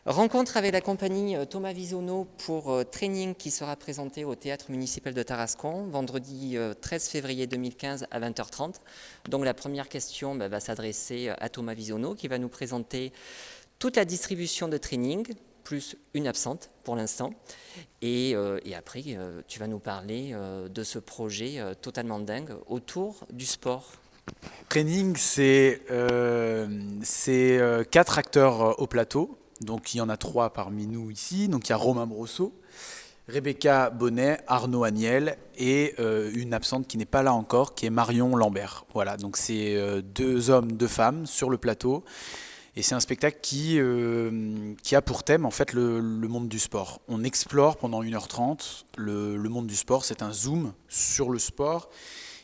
Rencontre avec la compagnie Thomas Visono pour training qui sera présenté au Théâtre municipal de Tarascon, vendredi 13 février 2015 à 20h30. Donc la première question va s'adresser à Thomas Visono qui va nous présenter toute la distribution de training, plus une absente pour l'instant. Et après, tu vas nous parler de ce projet totalement dingue autour du sport. Training, c'est 4 acteurs au plateau. Donc il y en a 3 parmi nous ici. Donc il y a Romain Brosseau, Rebecca Bonnet, Arnaud Agnel et une absente qui n'est pas là encore, qui est Marion Lambert. Voilà, donc c'est 2 hommes, 2 femmes sur le plateau. Et c'est un spectacle qui a pour thème en fait le monde du sport. On explore pendant 1h30 le monde du sport. C'est un zoom sur le sport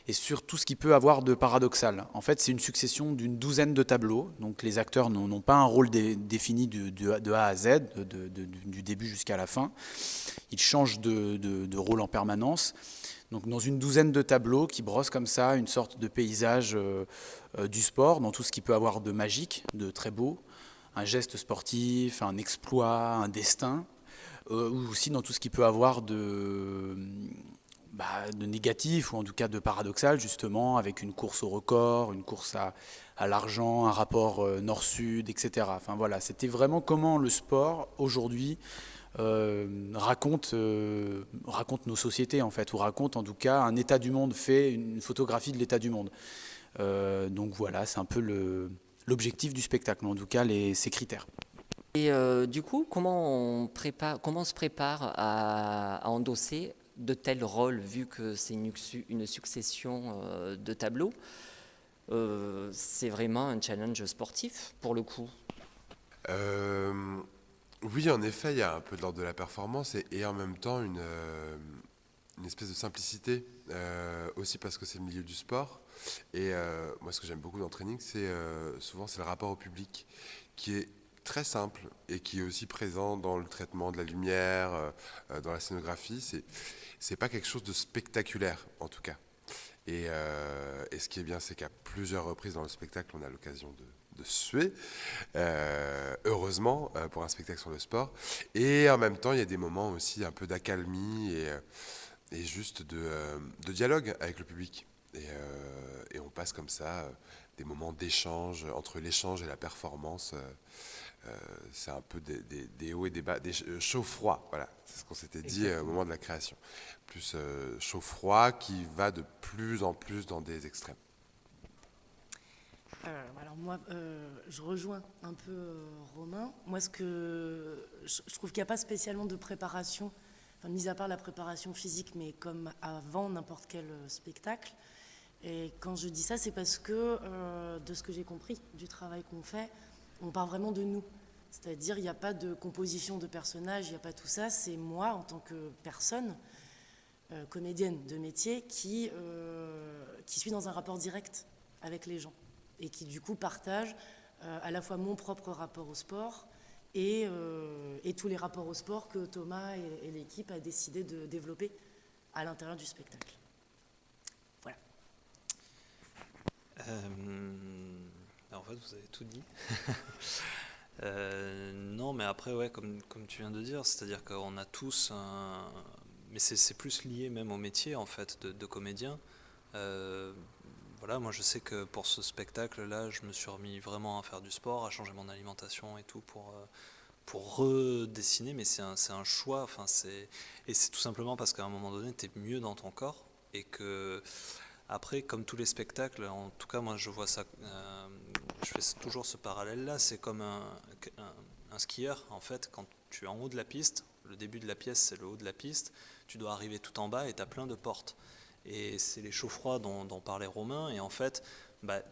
et sur tout ce qui peut avoir de paradoxal. En fait, c'est une succession d'une douzaine de tableaux. Donc les acteurs n'ont pas un rôle défini de A à Z, du début jusqu'à la fin. Ils changent de rôle en permanence. Donc dans une douzaine de tableaux qui brossent comme ça une sorte de paysage du sport, dans tout ce qui peut avoir de magique, de très beau, un geste sportif, un exploit, un destin, ou aussi dans tout ce qui peut avoir de négatif ou en tout cas de paradoxal justement, avec une course au record, une course à l'argent, un rapport nord-sud, etc. Enfin voilà, c'était vraiment comment le sport aujourd'hui raconte nos sociétés en fait, ou raconte en tout cas un état du monde, fait une photographie de l'état du monde. Donc voilà, c'est un peu l'objectif du spectacle, en tout cas ces critères. Et du coup, comment on se prépare à endosser de tels rôles, vu que c'est une succession de tableaux? C'est vraiment un challenge sportif, pour le coup. Euh, oui, en effet, il y a un peu de l'ordre de la performance et en même temps une espèce de simplicité, aussi parce que c'est le milieu du sport. Et moi, ce que j'aime beaucoup dans le training, souvent c'est le rapport au public qui est très simple et qui est aussi présent dans le traitement de la lumière, dans la scénographie. C'est pas quelque chose de spectaculaire, en tout cas. Et ce qui est bien, c'est qu'à plusieurs reprises dans le spectacle, on a l'occasion de suer, heureusement, pour un spectacle sur le sport. Et en même temps, il y a des moments aussi un peu d'accalmie et juste de dialogue avec le public. Et on passe comme ça des moments d'échange, entre l'échange et la performance. C'est un peu des hauts et des bas, des chaud-froid, voilà, c'est ce qu'on s'était dit au moment de la création. Plus chaud-froid qui va de plus en plus dans des extrêmes. Alors moi, je rejoins un peu Romain. Moi, je trouve qu'il n'y a pas spécialement de préparation, enfin, mis à part la préparation physique, mais comme avant n'importe quel spectacle. Et quand je dis ça, c'est parce que, de ce que j'ai compris du travail qu'on fait, on part vraiment de nous. C'est-à-dire, il n'y a pas de composition de personnages, il n'y a pas tout ça. C'est moi, en tant que personne, comédienne de métier, qui suis dans un rapport direct avec les gens. Et qui, du coup, partage à la fois mon propre rapport au sport et tous les rapports au sport que Thomas et l'équipe a décidé de développer à l'intérieur du spectacle. Voilà. En fait, vous avez tout dit. Non, mais après, ouais, comme tu viens de dire, c'est-à-dire qu'on a tous un... Mais c'est plus lié même au métier, en fait, de comédien. Voilà, moi je sais que pour ce spectacle-là, je me suis remis vraiment à faire du sport, à changer mon alimentation et tout pour redessiner, mais c'est un choix, enfin, et c'est tout simplement parce qu'à un moment donné, tu es mieux dans ton corps et que... Après, comme tous les spectacles, en tout cas moi je vois ça, je fais toujours ce parallèle-là, c'est comme un skieur en fait, quand tu es en haut de la piste, le début de la pièce c'est le haut de la piste, tu dois arriver tout en bas et tu as plein de portes. Et c'est les chauds-froids dont parlait Romain, et en fait,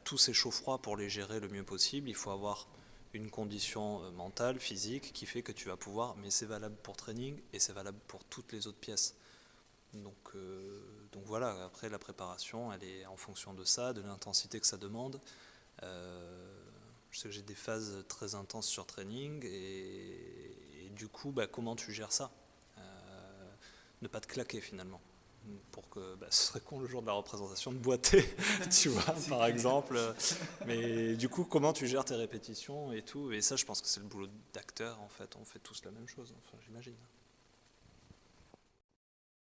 tous ces chauds-froids, pour les gérer le mieux possible, il faut avoir une condition mentale, physique, qui fait que tu vas pouvoir, mais c'est valable pour training et c'est valable pour toutes les autres pièces. Donc voilà, après la préparation, elle est en fonction de ça, de l'intensité que ça demande. Je sais que j'ai des phases très intenses sur training et du coup, comment tu gères ça? Ne pas te claquer finalement. pour que, ce serait con le jour de la représentation de boiter, tu vois, par exemple. Mais du coup, comment tu gères tes répétitions et tout. Et ça, je pense que c'est le boulot d'acteur, en fait. On fait tous la même chose, enfin, j'imagine.